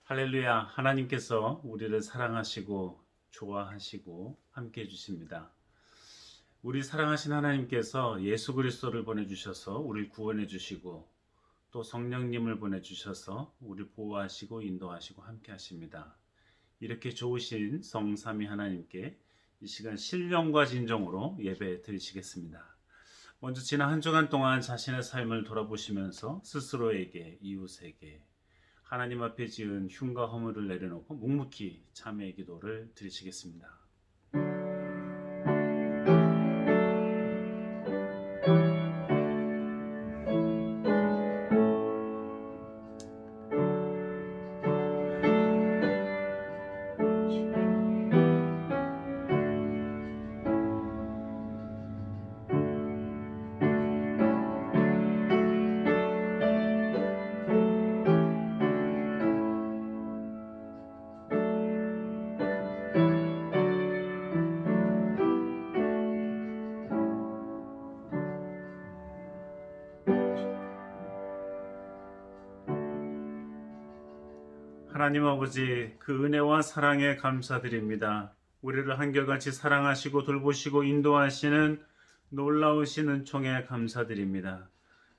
할렐루야. 하나님께서 우리를 사랑하시고 좋아하시고 함께 해주십니다. 우리 사랑하신 하나님께서 예수 그리스도를 보내주셔서 우리를 구원해 주시고 또 성령님을 보내주셔서 우리를 보호하시고 인도하시고 함께 하십니다. 이렇게 좋으신 성삼위 하나님께 이 시간 신령과 진정으로 예배 드리시겠습니다. 먼저 지난 한 주간 동안 자신의 삶을 돌아보시면서 스스로에게, 이웃에게 하나님 앞에 지은 흉과 허물을 내려놓고 묵묵히 참회의 기도를 드리시겠습니다. 하나님 아버지, 그 은혜와 사랑에 감사드립니다. 우리를 한결같이 사랑하시고 돌보시고 인도하시는 놀라우신 은총에 감사드립니다.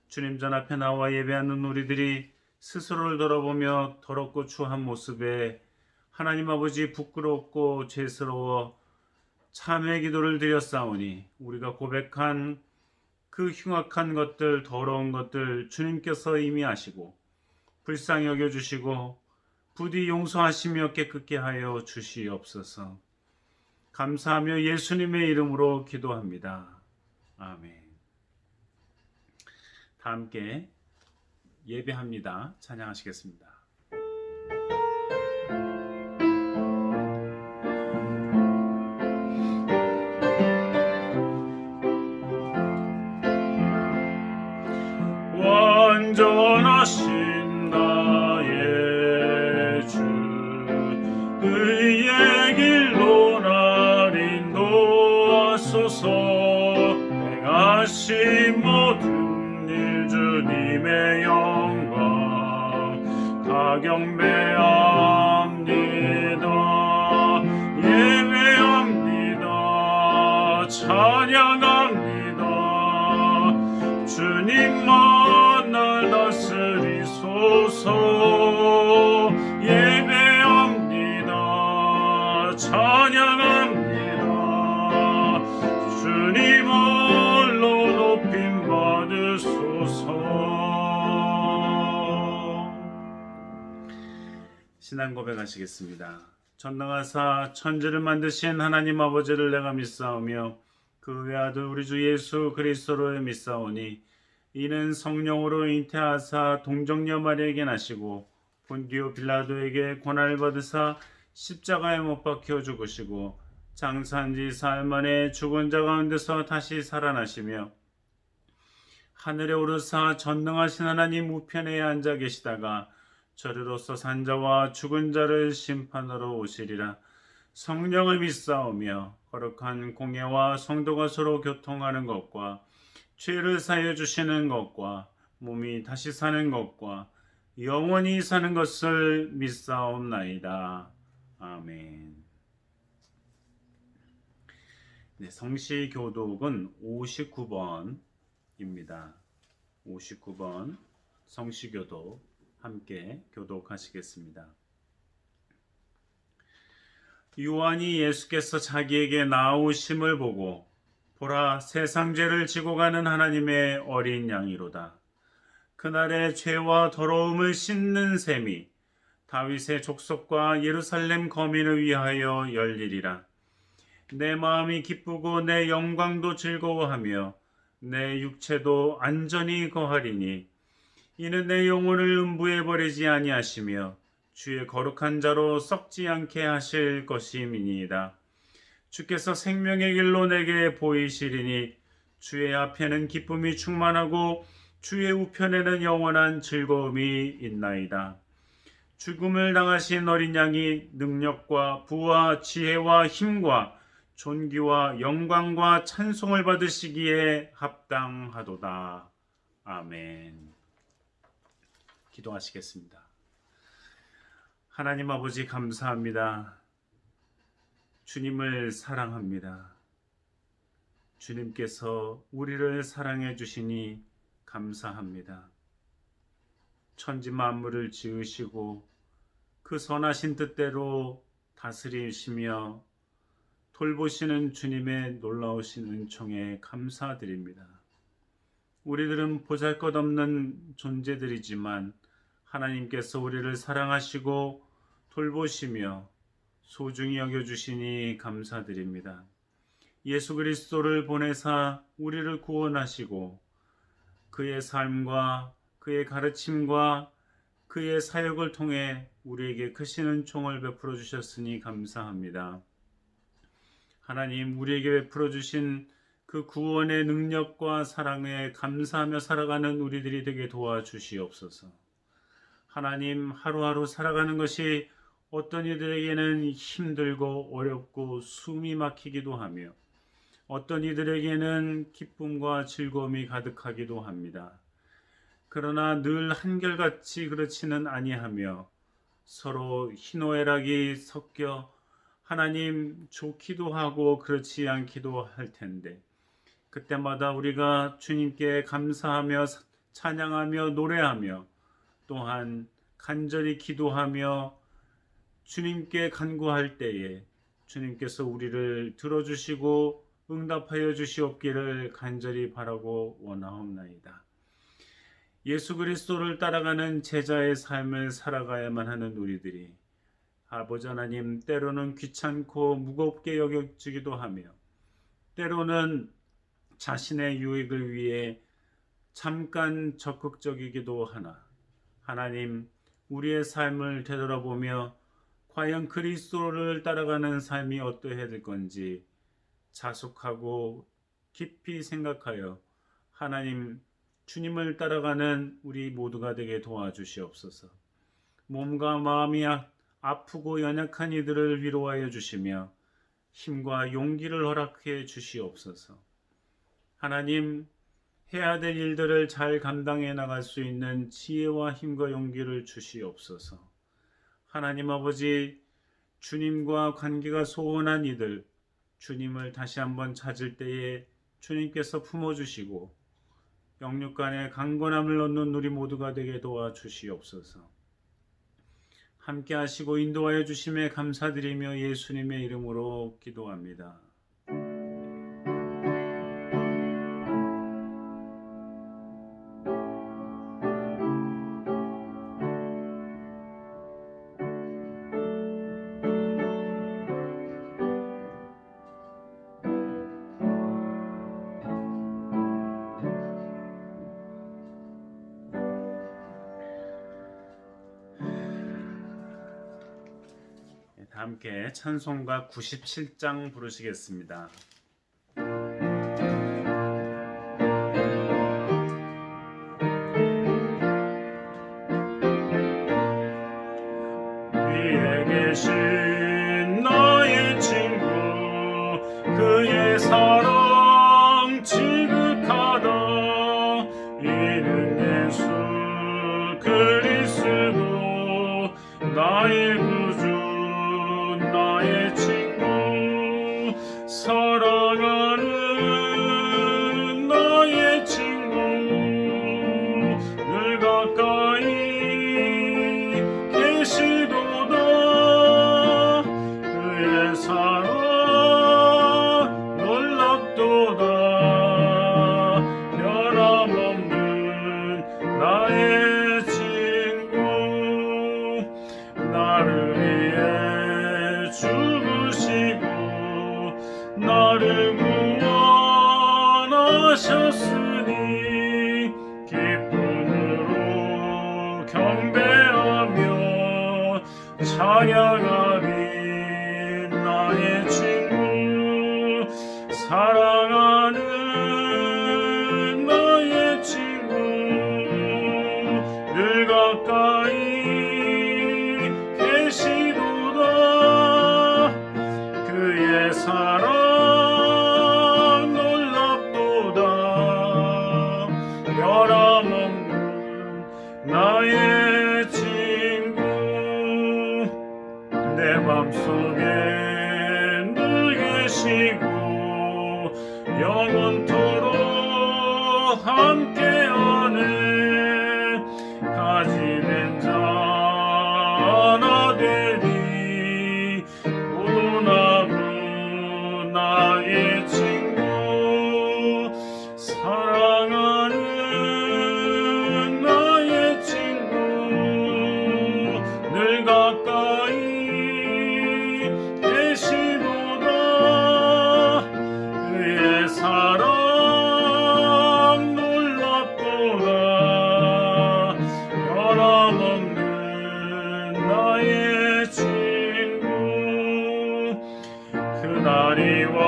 주님 전 앞에 나와 예배하는 우리들이 스스로를 돌아보며 더럽고 추한 모습에 하나님 아버지 부끄럽고 죄스러워 참회 기도를 드렸사오니 우리가 고백한 그 흉악한 것들, 더러운 것들 주님께서 이미 아시고 불쌍히 여겨주시고 부디 용서하시며 깨끗게 하여 주시옵소서. 감사하며 예수님의 이름으로 기도합니다. 아멘. 다 함께 예배합니다. 찬양하시겠습니다. 완전하신 나의 주 의의 길로 날 인도하소서. 행하신 모든 일 주님의 영광 다 경배합니다. 예배합니다. 찬양합니다. 주님만 날 다스리소서. 예배합니다. 찬양합니다. 주님 홀로 높임 받으소서. 신앙 고백하시겠습니다. 전능하사 천지를 만드신 하나님 아버지를 내가 믿사오며 그 외아들 우리 주 예수 그리스도를 믿사오니 이는 성령으로 잉태하사 동정녀 마리아에게 나시고 본디오 빌라도에게 고난을 받으사 십자가에 못 박혀 죽으시고 장사한 지 사흘 만에 죽은 자 가운데서 다시 살아나시며 하늘에 오르사 전능하신 하나님 우편에 앉아 계시다가 저리로서 산 자와 죽은 자를 심판하러 오시리라. 성령을 믿사오며 거룩한 공예와 성도가 서로 교통하는 것과 죄를 사하여 주시는 것과 몸이 다시 사는 것과 영원히 사는 것을 믿사옵나이다. 아멘. 네, 성시교독은 59번입니다. 59번 성시교독 함께 교독하시겠습니다. 요한이 예수께서 자기에게 나오심을 보고 보라, 세상 죄를 지고 가는 하나님의 어린 양이로다. 그날의 죄와 더러움을 씻는 셈이 다윗의 족속과 예루살렘 거민을 위하여 열리리라. 내 마음이 기쁘고 내 영광도 즐거워하며 내 육체도 안전히 거하리니 이는 내 영혼을 음부에 버리지 아니하시며 주의 거룩한 자로 썩지 않게 하실 것임이니이다. 주께서 생명의 길로 내게 보이시리니 주의 앞에는 기쁨이 충만하고 주의 우편에는 영원한 즐거움이 있나이다. 죽음을 당하신 어린 양이 능력과 부와 지혜와 힘과 존귀와 영광과 찬송을 받으시기에 합당하도다. 아멘. 기도하시겠습니다. 하나님 아버지 감사합니다. 주님을 사랑합니다. 주님께서 우리를 사랑해 주시니 감사합니다. 천지 만물을 지으시고 그 선하신 뜻대로 다스리시며 돌보시는 주님의 놀라우신 은총에 감사드립니다. 우리들은 보잘것없는 존재들이지만 하나님께서 우리를 사랑하시고 돌보시며 소중히 여겨주시니 감사드립니다. 예수 그리스도를 보내사 우리를 구원하시고 그의 삶과 그의 가르침과 그의 사역을 통해 우리에게 크신 은총을 베풀어 주셨으니 감사합니다. 하나님, 우리에게 베풀어 주신 그 구원의 능력과 사랑에 감사하며 살아가는 우리들이 되게 도와주시옵소서. 하나님, 하루하루 살아가는 것이 어떤 이들에게는 힘들고 어렵고 숨이 막히기도 하며 어떤 이들에게는 기쁨과 즐거움이 가득하기도 합니다. 그러나 늘 한결같이 그렇지는 아니하며 서로 희노애락이 섞여 하나님 좋기도 하고 그렇지 않기도 할 텐데 그때마다 우리가 주님께 감사하며 찬양하며 노래하며 또한 간절히 기도하며 주님께 간구할 때에 주님께서 우리를 들어주시고 응답하여 주시옵기를 간절히 바라고 원하옵나이다. 예수 그리스도를 따라가는 제자의 삶을 살아가야만 하는 우리들이 아버지 하나님, 때로는 귀찮고 무겁게 여겨지기도 하며 때로는 자신의 유익을 위해 잠깐 적극적이기도 하나 하나님, 우리의 삶을 되돌아보며 과연 그리스도를 따라가는 삶이 어떠해야 될 건지 자숙하고 깊이 생각하여 하나님, 주님을 따라가는 우리 모두가 되게 도와주시옵소서. 몸과 마음이 아프고 연약한 이들을 위로하여 주시며 힘과 용기를 허락해 주시옵소서. 하나님, 해야 될 일들을 잘 감당해 나갈 수 있는 지혜와 힘과 용기를 주시옵소서. 하나님 아버지, 주님과 관계가 소원한 이들, 주님을 다시 한번 찾을 때에 주님께서 품어주시고 영육간의 강건함을 얻는 우리 모두가 되게 도와주시옵소서. 함께 하시고 인도하여 주심에 감사드리며 예수님의 이름으로 기도합니다. 함께 찬송가 97장 부르시겠습니다. 위에 계신 나의 친구 그의 사랑 지극하다 이는 예수 그리스도 나의 구주 나의 친구 사랑하는 나의 친구 늘 가까이 계시도다 그의 사랑 놀랍도다 변함없는 나의 친구 나를 위해 죽으시고 나를 구원하셨으니 기쁨으로 경배하며 찬양하리 나의 친구 사랑하는 나의 친구 늘 가까이 사랑 놀랍도다 변함없는 나의 친구 속에 늘 계시고 영원토록 함께하네. 가지는 자 하나 되리. 포도나무 나의 친구 사랑하는 나의 친구 늘 가까이 계시도다. 그의 사랑 놀랍도다. 변함없는 나의 친구. 그다리와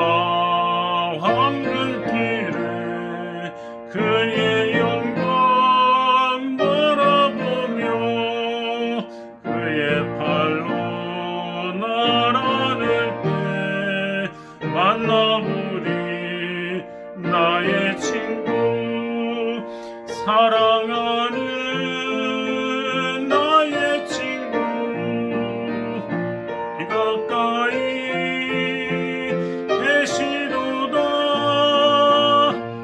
황금길에 그의 영광 바라보며 그의 팔로 날 안을 때 만나보리. 나의 친구 사랑하는 나의 친구 가까이 계시도다.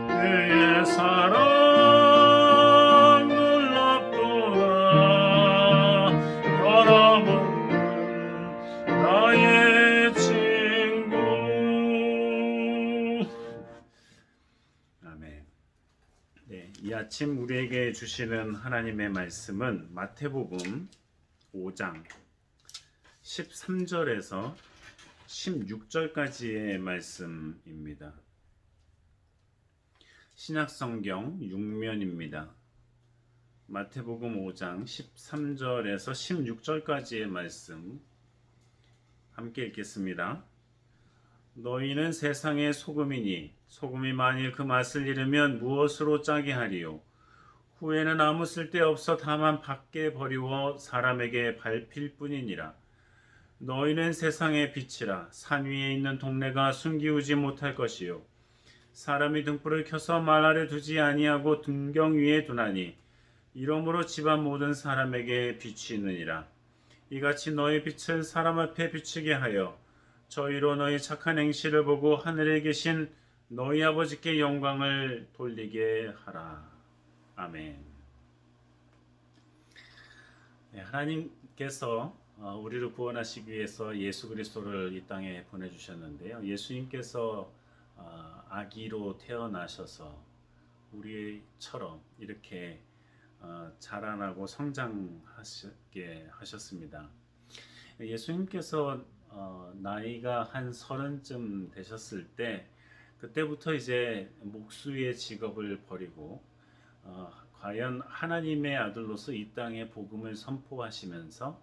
그의 사랑 놀랍도다. 변함없는 나의 친구. 아멘. 네, 이 아침 우리에게 주시는 하나님의 말씀은 마태복음 5장 13절에서 16절까지의 말씀입니다. 신약성경 6면입니다. 마태복음 5장 13절에서 16절까지의 말씀 함께 읽겠습니다. 너희는 세상의 소금이니 소금이 만일 그 맛을 잃으면 무엇으로 짜게 하리요? 후에는 아무 쓸데없어 다만 밖에 버리워 사람에게 밟힐 뿐이니라. 너희는 세상의 빛이라. 산 위에 있는 동네가 숨기우지 못할 것이요 사람이 등불을 켜서 말 아래 두지 아니하고 등경 위에 두나니 이러므로 집안 모든 사람에게 빛이 있느니라. 이같이 너희 빛을 사람 앞에 비추게 하여 저희로 너희 착한 행실을 보고 하늘에 계신 너희 아버지께 영광을 돌리게 하라. 아멘. 네, 하나님께서 우리를 구원하시기 위해서 예수 그리스도를 이 땅에 보내주셨는데요. 예수님께서 아기로 태어나셔서 우리처럼 이렇게 자라나고 성장하게 하셨습니다. 예수님께서 나이가 한 30쯤 되셨을 때 그때부터 이제 목수의 직업을 버리고 과연 하나님의 아들로서 이 땅에 복음을 선포하시면서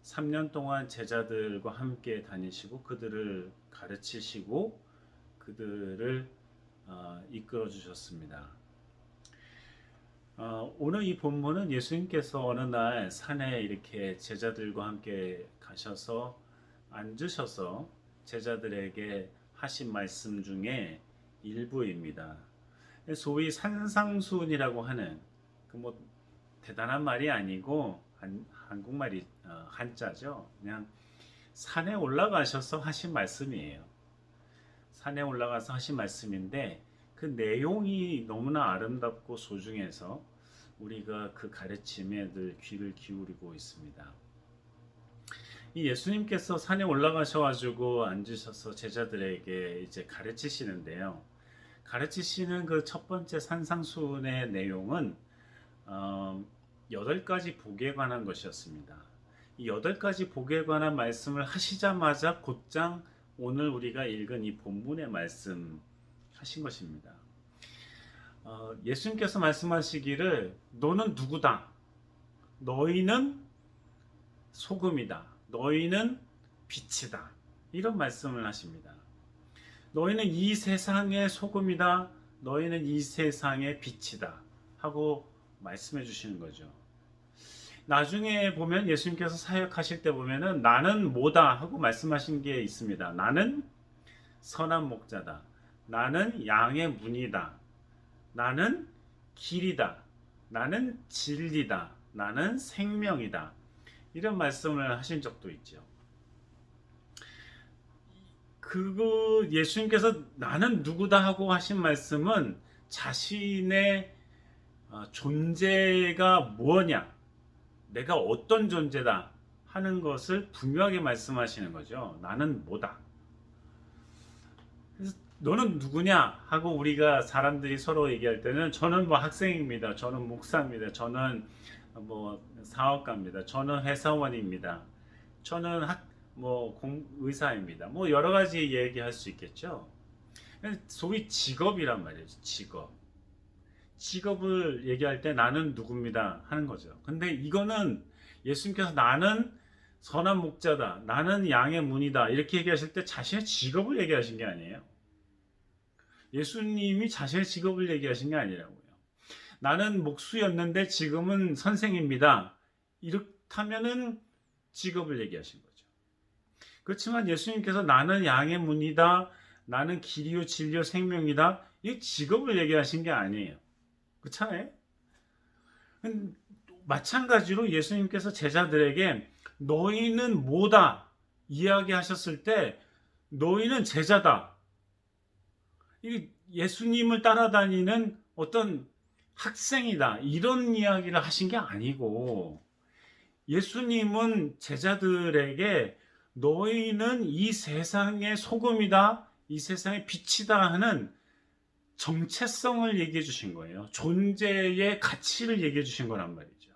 3년 동안 제자들과 함께 다니시고 그들을 가르치시고 그들을 이끌어 주셨습니다. 오늘 이 본문은 예수님께서 어느 날 산에 이렇게 제자들과 함께 가셔서 앉으셔서 제자들에게 하신 말씀 중에 일부입니다. 소위 산상수훈이라고 하는 그 뭐 대단한 말이 아니고 한국말이 한자죠. 그냥 산에 올라가셔서 하신 말씀이에요. 산에 올라가서 하신 말씀인데 그 내용이 너무나 아름답고 소중해서 우리가 그 가르침에 늘 귀를 기울이고 있습니다. 이 예수님께서 산에 올라가셔가지고 앉으셔서 제자들에게 이제 가르치시는데요. 가르치시는 그 첫 번째 산상수훈의 내용은 8가지 복에 관한 것이었습니다. 이 8가지 복에 관한 말씀을 하시자마자 곧장 오늘 우리가 읽은 이 본문의 말씀 하신 것입니다. 예수님께서 말씀하시기를 너는 누구다? 너희는 소금이다. 너희는 빛이다. 이런 말씀을 하십니다. 너희는 이 세상의 소금이다. 너희는 이 세상의 빛이다. 하고 말씀해 주시는 거죠. 나중에 보면 예수님께서 사역하실 때 보면은 나는 뭐다 하고 말씀하신 게 있습니다. 나는 선한 목자다. 나는 양의 문이다. 나는 길이다. 나는 진리다. 나는 생명이다. 이런 말씀을 하신 적도 있죠. 그거 예수님께서 나는 누구다 하고 하신 말씀은 자신의 존재가 뭐냐, 내가 어떤 존재다 하는 것을 분명하게 말씀하시는 거죠. 나는 뭐다. 그래서 너는 누구냐 하고 우리가 사람들이 서로 얘기할 때는 저는 뭐 학생입니다. 저는 목사입니다. 저는 뭐 사업가입니다. 저는 회사원입니다. 저는 의사입니다. 뭐 여러 가지 얘기할 수 있겠죠. 소위 직업이란 말이죠. 직업을 얘기할 때 나는 누굽니다 하는 거죠. 근데 이거는 예수님께서 나는 선한 목자다, 나는 양의 문이다 이렇게 얘기하실 때 자신의 직업을 얘기하신 게 아니에요. 예수님이 자신의 직업을 얘기하신 게 아니라고요. 나는 목수였는데 지금은 선생입니다. 이렇다면은 직업을 얘기하신 거죠. 그렇지만 예수님께서 나는 양의 문이다, 나는 길이요 진리요 생명이다, 이 직업을 얘기하신 게 아니에요. 그렇잖아요. 마찬가지로 예수님께서 제자들에게 너희는 뭐다 이야기하셨을 때 너희는 제자다, 예수님을 따라다니는 어떤 학생이다 이런 이야기를 하신 게 아니고, 예수님은 제자들에게 너희는 이 세상의 소금이다, 이 세상의 빛이다 하는 정체성을 얘기해 주신 거예요. 존재의 가치를 얘기해 주신 거란 말이죠.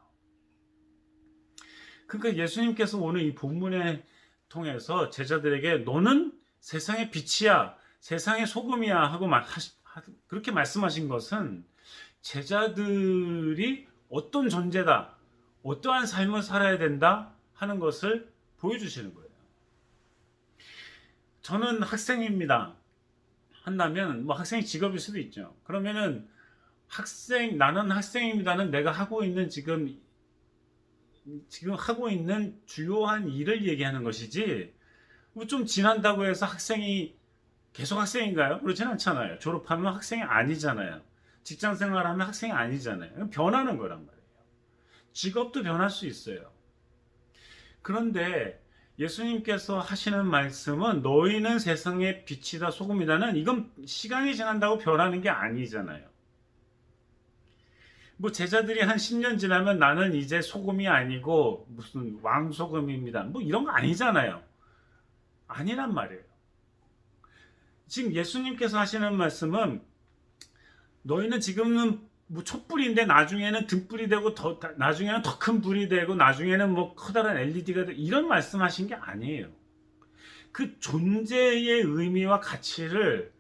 그러니까 예수님께서 오늘 이 본문에 통해서 제자들에게 너는 세상의 빛이야, 세상의 소금이야 하고 그렇게 말씀하신 것은 제자들이 어떤 존재다, 어떠한 삶을 살아야 된다 하는 것을 보여주시는 거예요. 저는 학생입니다 한다면 뭐 학생이 직업일 수도 있죠. 그러면은 나는 학생입니다는 내가 하고 있는 지금 하고 있는 주요한 일을 얘기하는 것이지, 뭐 좀 지난다고 해서 학생이 계속 학생인가요? 그렇진 않잖아요. 졸업하면 학생이 아니잖아요. 직장 생활하면 학생이 아니잖아요. 변하는 거란 말이에요. 직업도 변할 수 있어요. 그런데 예수님께서 하시는 말씀은 너희는 세상의 빛이다 소금이다는, 이건 시간이 지난다고 변하는 게 아니잖아요. 뭐 제자들이 한 10년 지나면 나는 이제 소금이 아니고 무슨 왕소금입니다, 뭐 이런 거 아니잖아요. 아니란 말이에요. 지금 예수님께서 하시는 말씀은 너희는 지금은 뭐 촛불인데 나중에는 등불이 되고 나중에는 더 큰 불이 되고 나중에는 뭐 커다란 LED가 되고 이런 말씀하신 게 아니에요. 그 존재의 의미와 가치를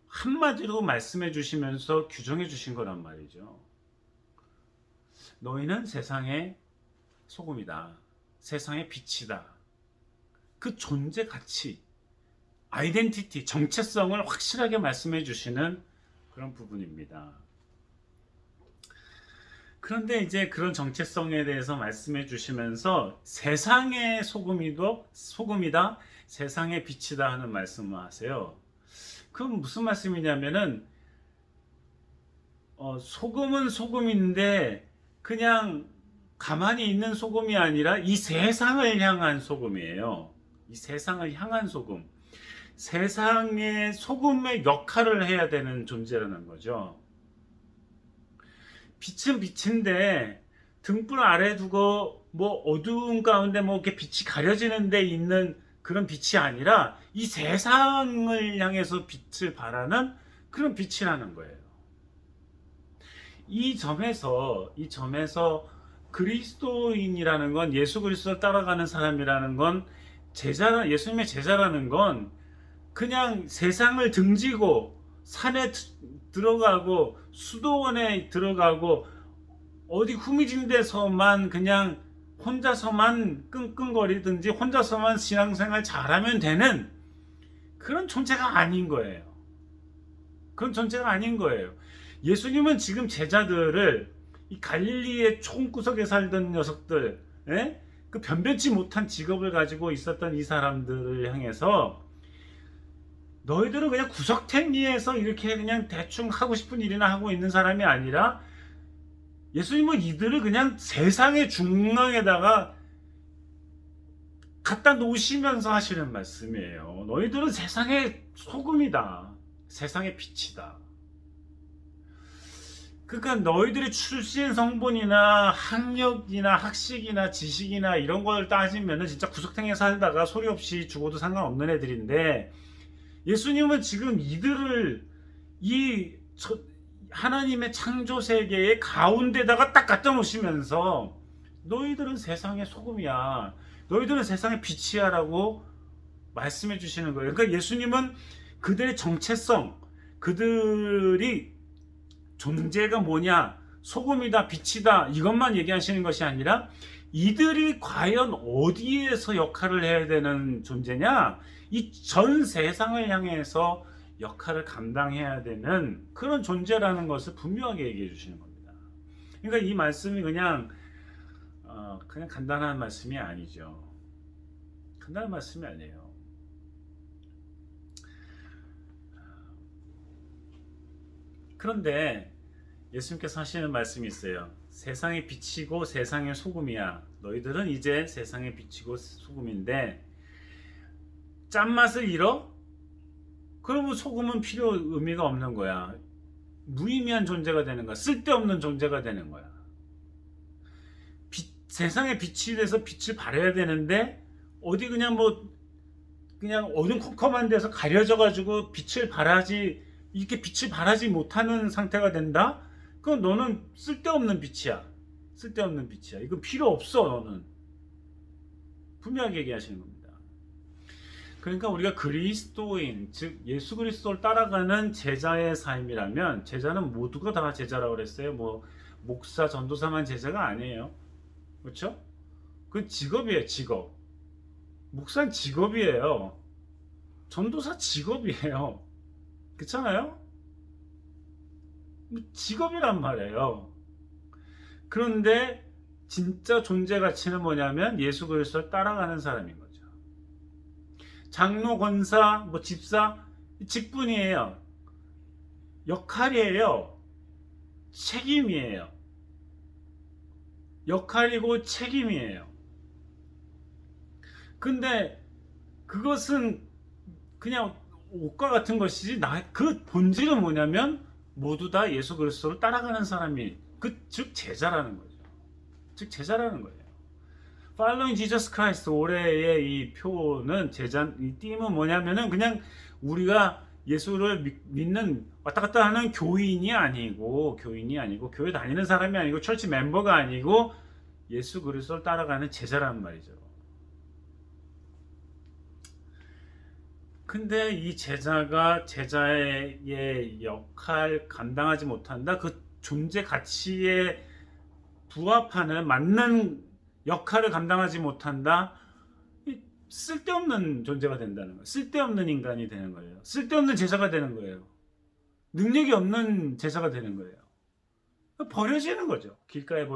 한마디로 말씀해 주시면서 규정해 주신 거란 말이죠. 너희는 세상의 소금이다, 세상의 빛이다. 그 존재 가치, 아이덴티티, 정체성을 확실하게 말씀해 주시는 그런 부분입니다. 그런데 이제 그런 정체성에 대해서 말씀해 주시면서 세상의 소금이다, 세상의 빛이다 하는 말씀을 하세요. 그건 무슨 말씀이냐면은 소금은 소금인데 그냥 가만히 있는 소금이 아니라 이 세상을 향한 소금이에요. 이 세상을 향한 소금, 세상의 소금의 역할을 해야 되는 존재라는 거죠. 빛은 빛인데 등불 아래 두고 뭐 어두운 가운데 뭐 이렇게 빛이 가려지는 데 있는 그런 빛이 아니라 이 세상을 향해서 빛을 발하는 그런 빛이라는 거예요. 이 점에서 그리스도인이라는 건, 예수 그리스도를 따라가는 사람이라는 건, 예수님의 제자라는 건 그냥 세상을 등지고 산에 들어가고 수도원에 들어가고 어디 후미진 데서만 그냥 혼자서만 끙끙거리든지 혼자서만 신앙생활 잘하면 되는 그런 존재가 아닌 거예요. 그런 존재가 아닌 거예요. 예수님은 지금 제자들을 이 갈릴리의 총구석에 살던 녀석들, 그 변변치 못한 직업을 가지고 있었던 이 사람들을 향해서 너희들은 그냥 구석탱이에서 이렇게 그냥 대충 하고 싶은 일이나 하고 있는 사람이 아니라, 예수님은 이들을 그냥 세상의 중앙에다가 갖다 놓으시면서 하시는 말씀이에요. 너희들은 세상의 소금이다. 세상의 빛이다. 그러니까 너희들이 출신 성분이나 학력이나 학식이나 지식이나 이런 걸 따지면은 진짜 구석탱이에 살다가 소리 없이 죽어도 상관없는 애들인데, 예수님은 지금 이들을 이 하나님의 창조 세계의 가운데다가 딱 갖다 놓으시면서 너희들은 세상의 소금이야, 너희들은 세상의 빛이야 라고 말씀해 주시는 거예요. 그러니까 예수님은 그들의 정체성, 그들이 존재가 뭐냐, 소금이다, 빛이다, 이것만 얘기하시는 것이 아니라 이들이 과연 어디에서 역할을 해야 되는 존재냐, 이 전 세상을 향해서 역할을 감당해야 되는 그런 존재라는 것을 분명하게 얘기해 주시는 겁니다. 그러니까 이 말씀이 그냥 간단한 말씀이 아니죠. 간단한 말씀이 아니에요. 그런데 예수님께서 하시는 말씀이 있어요. 세상의 빛이고 세상의 소금이야. 너희들은 이제 세상의 빛이고 소금인데 짠맛을 잃어? 그러면 소금은 의미가 없는 거야. 무의미한 존재가 되는 거야. 쓸데없는 존재가 되는 거야. 세상의 빛이 돼서 빛을 발해야 되는데 어디 그냥 어둠컴컴한 데서 가려져 가지고 이렇게 빛을 발하지 못하는 상태가 된다? 그건 너는 쓸데없는 빛이야. 쓸데없는 빛이야. 이건 필요 없어, 너는. 분명하게 얘기하시는 겁니다. 그러니까 우리가 그리스도인, 즉 예수 그리스도를 따라가는 제자의 삶이라면, 제자는 모두가 다 제자라고 그랬어요. 목사, 전도사만 제자가 아니에요. 그렇죠? 그 직업이에요, 직업. 목사는 직업이에요. 전도사 직업이에요. 그렇잖아요? 직업이란 말이에요. 그런데 진짜 존재 가치는 뭐냐면 예수 그리스도를 따라가는 사람인 거죠. 장로, 권사, 집사, 직분이에요. 역할이에요. 책임이에요. 역할이고 책임이에요. 근데 그것은 그냥 옷과 같은 것이지, 그 본질은 뭐냐면 모두 다 예수 그리스도를 따라가는 사람이, 즉 제자라는 거죠. 즉 제자라는 거예요. Following Jesus Christ, 올해의 이 표는 이 띠임은 뭐냐면은 그냥 우리가 예수를 믿는 왔다 갔다 하는 교인이 아니고 교회 다니는 사람이 아니고 철치 멤버가 아니고 예수 그리스도를 따라가는 제자라는 말이죠. 근데 이 제자가 제자의 역할 감당하지 못한다, 그 존재 가치에 부합하는 맞는 역할을 감당하지 못한다, 쓸데없는 존재가 된다는 거예요. 쓸데없는 인간이 되는 거예요. 쓸데없는 제자가 되는 거예요. 능력이 없는 제자가 되는 거예요. 버려지는 거죠. 길가에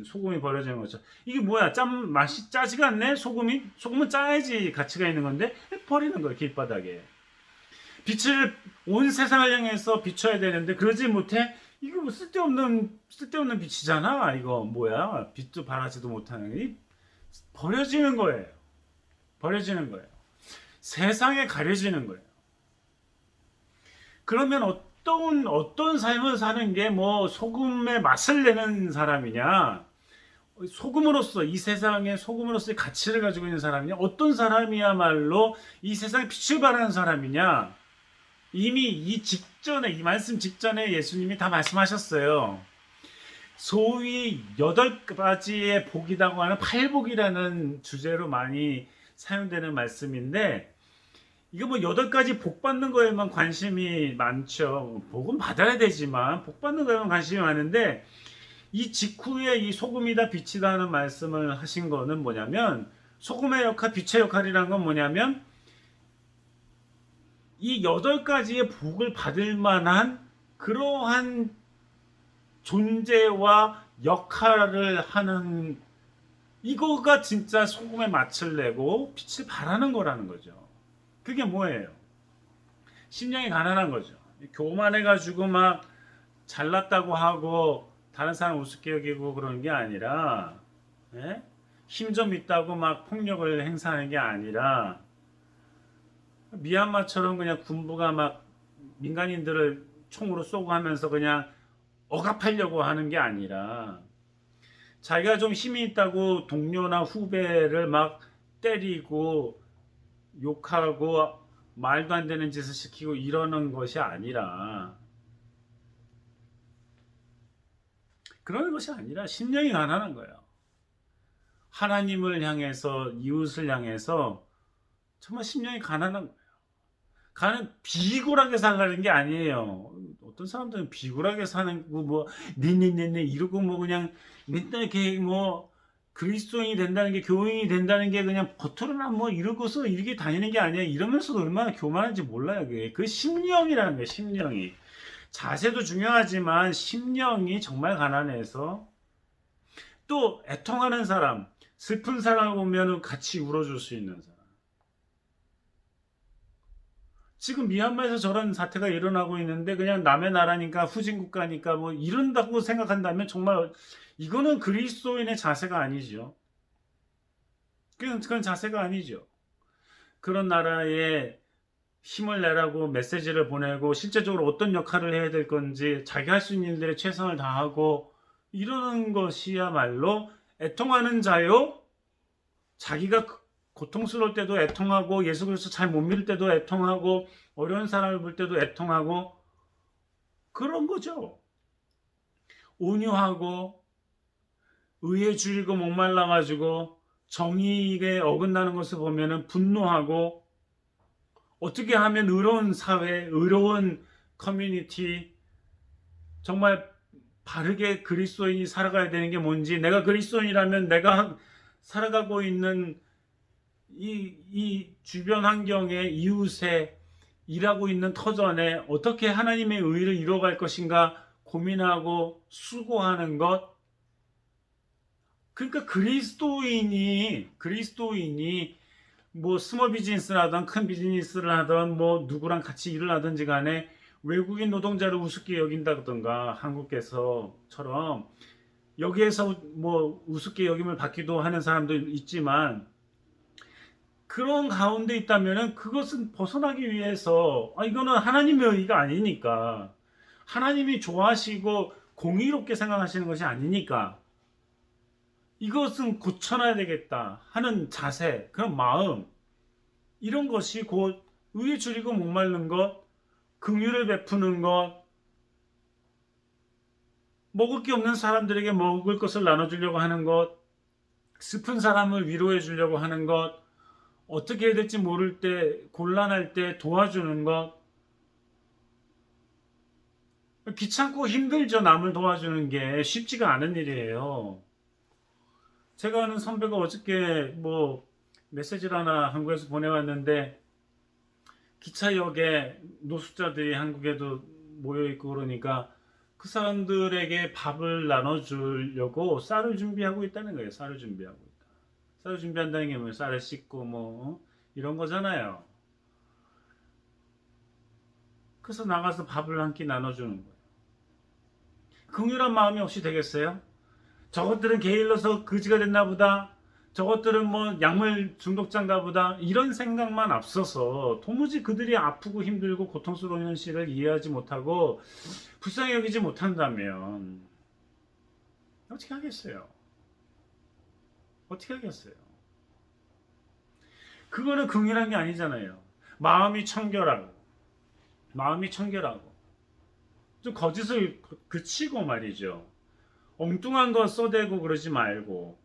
소금이 버려지는 거죠. 이게 뭐야? 맛이 짜지가 않네? 소금은 짜야지 가치가 있는 건데 버리는 거예요. 길바닥에. 빛을 온 세상을 향해서 비춰야 되는데 그러지 못해. 이거 뭐 쓸데없는 빛이잖아. 이거 뭐야? 빛도 발하지도 못하는 게 버려지는 거예요. 버려지는 거예요. 세상에 가려지는 거예요. 그러면 어떤 삶을 사는 게 소금의 맛을 내는 사람이냐, 소금으로서 이 세상의 소금으로서의 가치를 가지고 있는 사람이냐, 어떤 사람이야말로 이 세상에 빛을 발하는 사람이냐, 이미 이 말씀 직전에 예수님이 다 말씀하셨어요. 소위 8가지의 복이라고 하는 팔복이라는 주제로 많이 사용되는 말씀인데, 이거 8가지 복 받는 거에만 관심이 많죠. 복은 받아야 되지만 복 받는 거에만 관심이 많은데, 이 직후에 이 소금이다 빛이다 하는 말씀을 하신 거는 뭐냐면, 소금의 역할, 빛의 역할이라는 건 뭐냐면 이 8가지의 복을 받을 만한 그러한 존재와 역할을 하는, 이거가 진짜 소금의 맛을 내고 빛을 발하는 거라는 거죠. 그게 뭐예요? 심령이 가난한 거죠. 교만해가지고 막 잘났다고 하고 다른 사람 우습게 여기고 그러는 게 아니라, 힘 좀 있다고 막 폭력을 행사하는 게 아니라 미얀마처럼 그냥 군부가 막 민간인들을 총으로 쏘고 하면서 그냥 억압하려고 하는 게 아니라 자기가 좀 힘이 있다고 동료나 후배를 막 때리고 욕하고 말도 안 되는 짓을 시키고 이러는 것이 아니라 그러는 것이 아니라 심령이 가난한 거예요. 하나님을 향해서 이웃을 향해서 정말 심령이 가난한 거예요. 비굴하게 살라는 게 아니에요. 어떤 사람들은 비굴하게 사는 거 네네네네 이러고 그냥 맨날 이렇게 그리스도인이 된다는 게 교인이 된다는 게 그냥 겉으로나 이러고서 이렇게 다니는 게 아니야. 이러면서도 얼마나 교만한지 몰라요. 그 심령이라는 거예요. 심령이. 자세도 중요하지만 심령이 정말 가난해서 또 애통하는 사람, 슬픈 사람을 보면 같이 울어줄 수 있는 사람. 지금 미얀마에서 저런 사태가 일어나고 있는데 그냥 남의 나라니까 후진국가니까 이런다고 생각한다면 정말 이거는 그리스도인의 자세가 아니죠. 그건 자세가 아니죠. 그런 나라에 힘을 내라고 메시지를 보내고 실제적으로 어떤 역할을 해야 될 건지 자기 할 수 있는 일들에 최선을 다하고 이러는 것이야말로 애통하는 자요. 자기가 고통스러울 때도 애통하고 예수 그리스도 잘 못 믿을 때도 애통하고 어려운 사람을 볼 때도 애통하고 그런 거죠. 온유하고 의에 줄이고 목말라 가지고 정의에 어긋나는 것을 보면은 분노하고 어떻게 하면 의로운 사회, 의로운 커뮤니티 정말 바르게 그리스도인이 살아가야 되는 게 뭔지 내가 그리스도인이라면 내가 살아가고 있는 이 주변 환경에 이웃에 일하고 있는 터전에 어떻게 하나님의 의를 이루어갈 것인가 고민하고 수고하는 것. 그러니까 그리스도인이 스몰 비즈니스를 하든 큰 비즈니스를 하든 누구랑 같이 일을 하든지 간에 외국인 노동자를 우습게 여긴다든가 한국에서처럼 여기에서 우습게 여김을 받기도 하는 사람도 있지만 그런 가운데 있다면은 그것은 벗어나기 위해서 이거는 하나님의 의가 아니니까 하나님이 좋아하시고 공의롭게 생각하시는 것이 아니니까 이것은 고쳐놔야 되겠다 하는 자세, 그런 마음 이런 것이 곧 의에 줄이고 목마른 것, 긍휼을 베푸는 것, 먹을 게 없는 사람들에게 먹을 것을 나눠주려고 하는 것, 슬픈 사람을 위로해 주려고 하는 것, 어떻게 해야 될지 모를 때 곤란할 때 도와주는 것. 귀찮고 힘들죠. 남을 도와주는 게 쉽지가 않은 일이에요. 제가 아는 선배가 어저께 메시지를 하나 한국에서 보내왔는데 기차역에 노숙자들이 한국에도 모여있고 그러니까 그 사람들에게 밥을 나눠주려고 쌀을 준비하고 있다는 거예요. 쌀을 준비하고 있다. 쌀을 준비한다는 게 뭐예요? 쌀을 씻고 이런 거잖아요. 그래서 나가서 밥을 한 끼 나눠주는 거예요. 긍휼한 마음이 없이 되겠어요? 저것들은 게을러서 거지가 됐나 보다. 저것들은 약물 중독자인가 보다. 이런 생각만 앞서서 도무지 그들이 아프고 힘들고 고통스러운 현실을 이해하지 못하고 불쌍히 여기지 못한다면 어떻게 하겠어요? 어떻게 하겠어요? 그거는 긍휼한 게 아니잖아요. 마음이 청결하고 좀 거짓을 그치고 말이죠. 엉뚱한 거 써대고 그러지 말고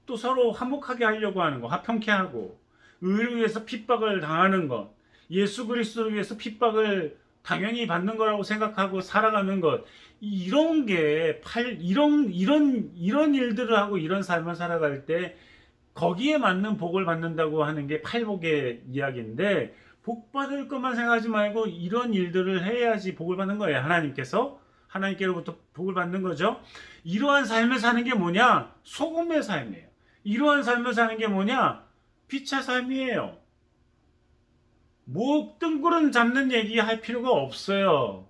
또 서로 화목하게 하려고 하는 거, 화평케 하고 의를 위해서 핍박을 당하는 것, 예수 그리스도를 위해서 핍박을 당연히 받는 거라고 생각하고 살아가는 것, 이런 게 이런 일들을 하고 이런 삶을 살아갈 때 거기에 맞는 복을 받는다고 하는 게 팔복의 이야기인데 복 받을 것만 생각하지 말고 이런 일들을 해야지 복을 받는 거예요. 하나님께로부터 복을 받는 거죠. 이러한 삶을 사는 게 뭐냐? 소금의 삶이에요. 이러한 삶을 사는 게 뭐냐? 빛의 삶이에요. 뜬구름 잡는 얘기 할 필요가 없어요.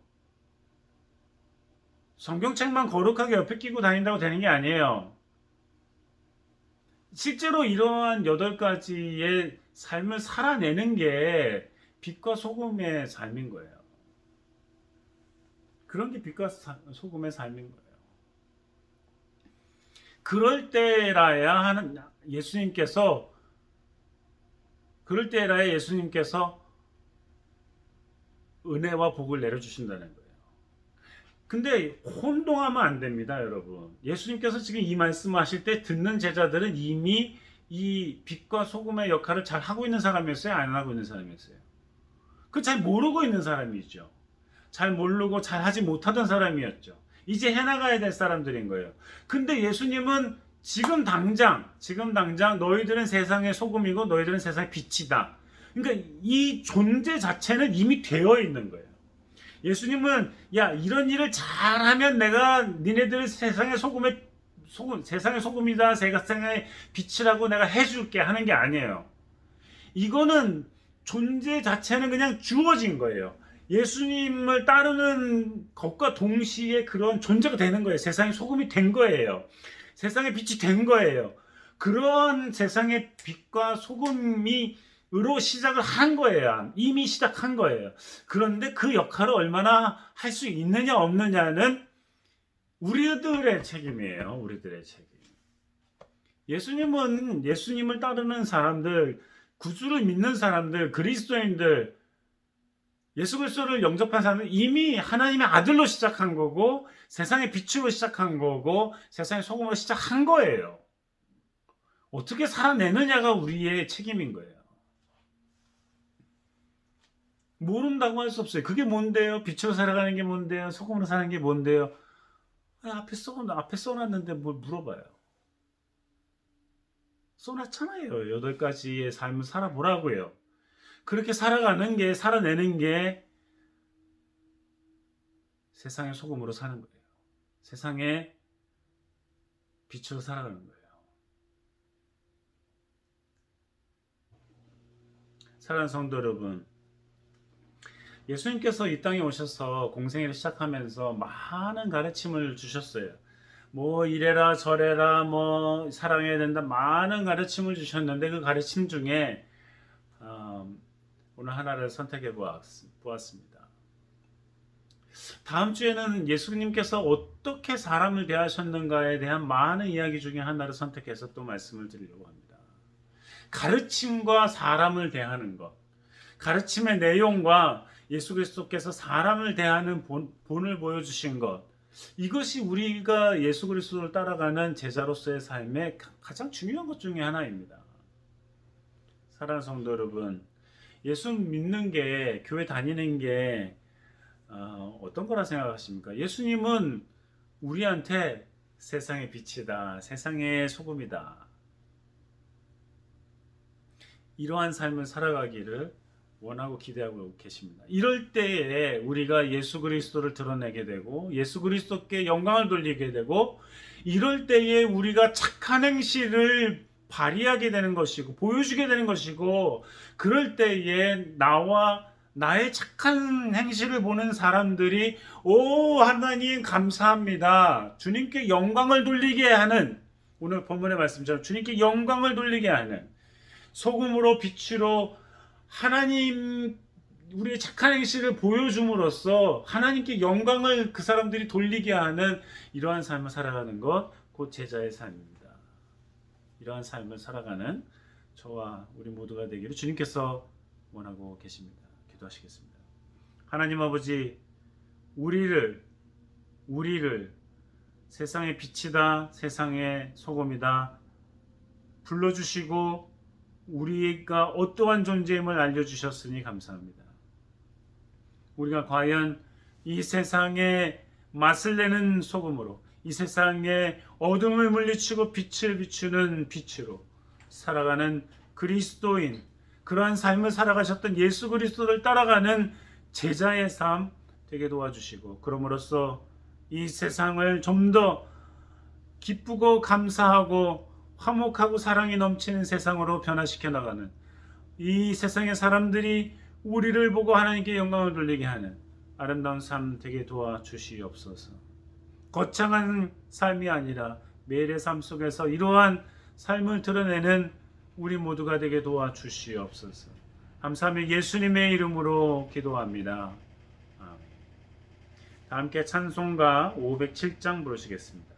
성경책만 거룩하게 옆에 끼고 다닌다고 되는 게 아니에요. 실제로 이러한 8가지의 삶을 살아내는 게 빛과 소금의 삶인 거예요. 그런 게 빛과 소금의 삶인 거예요. 그럴 때라야 하는 예수님께서 그럴 때라야 예수님께서 은혜와 복을 내려주신다는 거예요. 근데 혼동하면 안 됩니다, 여러분. 예수님께서 지금 이 말씀을 하실 때 듣는 제자들은 이미 이 빛과 소금의 역할을 잘 하고 있는 사람이었어요? 안 하고 있는 사람이었어요? 그 잘 모르고 있는 사람이죠. 잘 모르고 잘 하지 못하던 사람이었죠. 이제 해나가야 될 사람들인 거예요. 근데 예수님은 지금 당장 너희들은 세상의 소금이고 너희들은 세상의 빛이다. 그러니까 이 존재 자체는 이미 되어 있는 거예요. 예수님은 야 이런 일을 잘하면 내가 니네들 세상의 세상의 소금이다, 세상의 빛이라고 내가 해줄게 하는 게 아니에요. 이거는 존재 자체는 그냥 주어진 거예요. 예수님을 따르는 것과 동시에 그런 존재가 되는 거예요. 세상의 소금이 된 거예요. 세상의 빛이 된 거예요. 그런 세상의 빛과 소금이 으로 시작을 한 거예요. 이미 시작한 거예요. 그런데 그 역할을 얼마나 할 수 있느냐 없느냐는 우리들의 책임이에요. 우리들의 책임. 예수님은 예수님을 따르는 사람들, 구주를 믿는 사람들, 그리스도인들, 예수 그리스도를 영접한 사람은 이미 하나님의 아들로 시작한 거고 세상의 빛으로 시작한 거고 세상의 소금으로 시작한 거예요. 어떻게 살아내느냐가 우리의 책임인 거예요. 모른다고 할 수 없어요. 그게 뭔데요? 빛으로 살아가는 게 뭔데요? 소금으로 사는 게 뭔데요? 앞에 써놨는데 뭘 물어봐요. 써놨잖아요. 8가지의 삶을 살아보라고요. 그렇게 살아내는 게 세상의 소금으로 사는 거예요. 세상의 빛으로 살아가는 거예요. 사랑하는 성도 여러분, 예수님께서 이 땅에 오셔서 공생애를 시작하면서 많은 가르침을 주셨어요. 뭐 이래라 저래라 뭐 사랑해야 된다 많은 가르침을 주셨는데 그 가르침 중에 오늘 하나를 선택해 보았습니다. 다음 주에는 예수님께서 어떻게 사람을 대하셨는가에 대한 많은 이야기 중에 하나를 선택해서 또 말씀을 드리려고 합니다. 가르침과 사람을 대하는 것, 가르침의 내용과 예수 그리스도께서 사람을 대하는 본을 보여주신 것, 이것이 우리가 예수 그리스도를 따라가는 제자로서의 삶의 가장 중요한 것 중에 하나입니다. 사랑하는 성도 여러분, 예수 믿는 게, 교회 다니는 게 어떤 거라 생각하십니까? 예수님은 우리한테 세상의 빛이다, 세상의 소금이다, 이러한 삶을 살아가기를 원하고 기대하고 계십니다. 이럴 때에 우리가 예수 그리스도를 드러내게 되고 예수 그리스도께 영광을 돌리게 되고 이럴 때에 우리가 착한 행실을 발휘하게 되는 것이고 보여주게 되는 것이고 그럴 때에 나의 착한 행실을 보는 사람들이 오 하나님 감사합니다. 주님께 영광을 돌리게 하는 오늘 본문의 말씀처럼 주님께 영광을 돌리게 하는 소금으로 빛으로 하나님 우리의 착한 행실을 보여줌으로써 하나님께 영광을 그 사람들이 돌리게 하는 이러한 삶을 살아가는 것 곧 제자의 삶입니다. 이러한 삶을 살아가는 저와 우리 모두가 되기를 주님께서 원하고 계십니다. 기도하시겠습니다. 하나님 아버지 우리를 세상의 빛이다 세상의 소금이다 불러주시고 우리가 어떠한 존재임을 알려주셨으니 감사합니다. 우리가 과연 이 세상에 맛을 내는 소금으로 이 세상에 어둠을 물리치고 빛을 비추는 빛으로 살아가는 그리스도인 그러한 삶을 살아가셨던 예수 그리스도를 따라가는 제자의 삶 되게 도와주시고 그럼으로써 이 세상을 좀 더 기쁘고 감사하고 화목하고 사랑이 넘치는 세상으로 변화시켜 나가는 이 세상의 사람들이 우리를 보고 하나님께 영광을 돌리게 하는 아름다운 삶 되게 도와주시옵소서. 거창한 삶이 아니라 매일의 삶 속에서 이러한 삶을 드러내는 우리 모두가 되게 도와주시옵소서. 감사하며 예수님의 이름으로 기도합니다. 아멘. 다 함께 찬송가 507장 부르시겠습니다.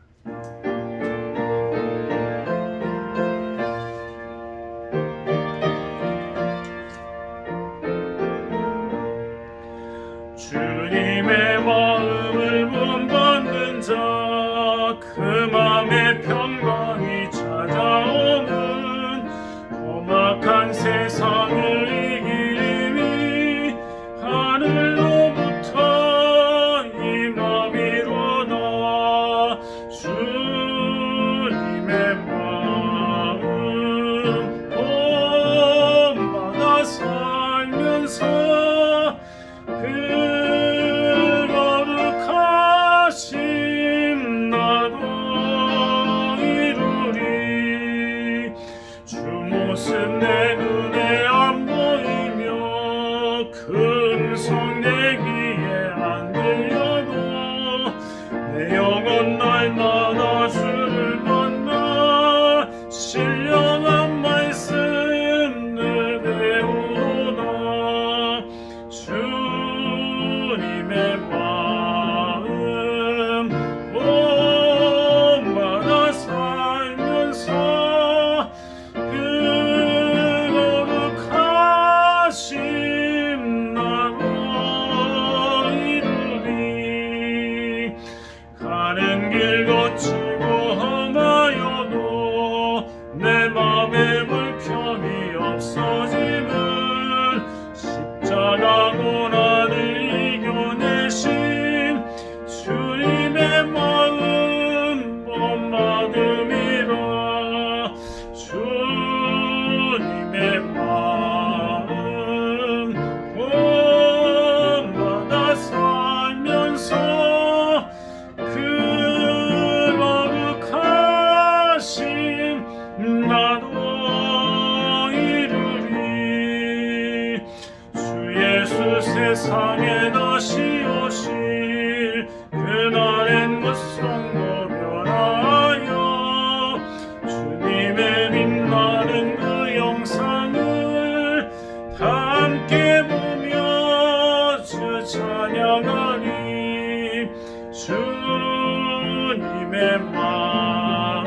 주님의 마음을 본받는 자 그 마음의 평강이 찾아오는 험악한 세상을 이기니 하늘로부터 임함이로다. 주님의 마음 본받아 살면서 거룩하심 나도 이루리. 주 모습 내 눈에 안 보이며 그 음성 내 귀에 안 들려도 내 영혼 날마다 주를 만나 신령한 말씀 늘 배우노다. 주님의 마음 본받아 살면서 거룩하심 나도 이루리. 가는 길 거치고 험하여도 내 맘에 불평이 없어짐을 십자가 고난을 이겨내신 주님의 마음 본받음이라. 주님의 마음 본받아 살면서 거룩하심 나도 이루리. 주 예수 세상에 다시 오실 그날엔 무성도 변하여 주님의 빛나는 그 영상을 다 함께 보며 주 찬양하리. 주님의 마음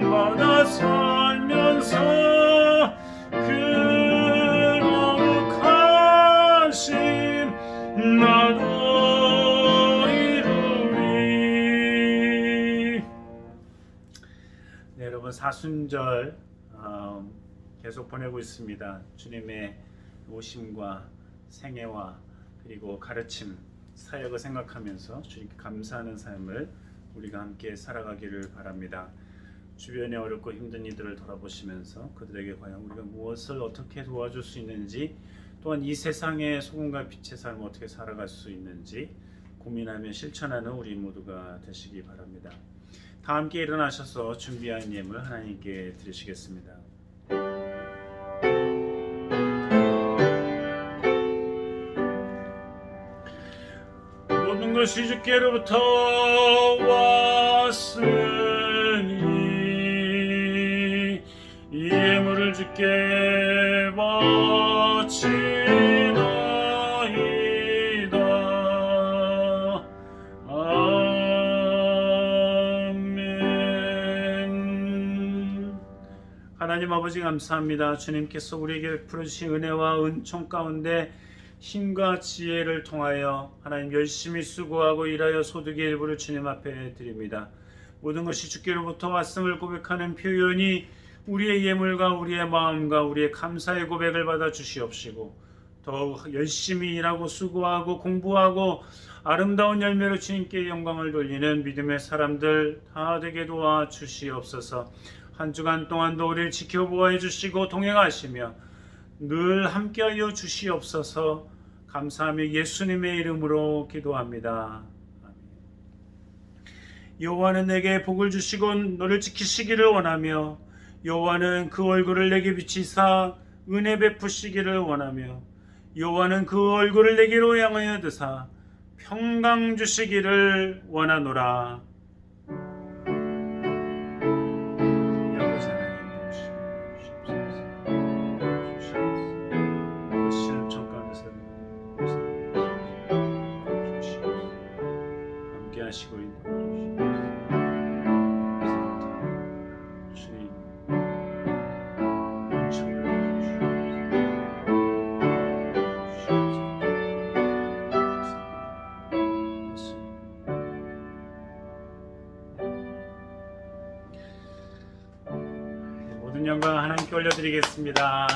본받아 살면서 거룩하심 나도 이루리. 네, 여러분 사순절 계속 보내고 있습니다. 주님의 오심과 생애와 그리고 가르침, 사역을 생각하면서 주님께 감사하는 삶을 우리가 함께 살아가기를 바랍니다. 주변에 어렵고 힘든 이들을 돌아보시면서 그들에게 과연 우리가 무엇을 어떻게 도와줄 수 있는지, 또한 이 세상의 소금과 빛의 삶을 어떻게 살아갈 수 있는지 고민하며 실천하는 우리 모두가 되시기 바랍니다. 다 함께 일어나셔서 준비한 예물 하나님께 드리시겠습니다. 모든 것이 주께로부터 왔으니 이 예물을 주께 바치나이다. 아멘. 하나님 아버지 감사합니다. 주님께서 우리에게 베푸신 은혜와 은총 가운데 힘과 지혜를 통하여 하나님 열심히 수고하고 일하여 소득의 일부를 주님 앞에 드립니다. 모든 것이 주께로부터 왔음을 고백하는 표현이 우리의 예물과 우리의 마음과 우리의 감사의 고백을 받아 주시옵시고, 더욱 열심히 일하고 수고하고 공부하고 아름다운 열매로 주님께 영광을 돌리는 믿음의 사람들 다 되게 도와 주시옵소서. 한 주간 동안도 우리를 지켜보아 주시고 동행하시며 늘 함께하여 주시옵소서. 감사하며 예수님의 이름으로 기도합니다. 여호와는 내게 복을 주시고 너를 지키시기를 원하며, 여호와는 그 얼굴을 내게 비치사 은혜 베푸시기를 원하며, 여호와는 그 얼굴을 내게로 향하여 드사 평강 주시기를 원하노라. 모든 영광 하나님께 올려드리겠습니다.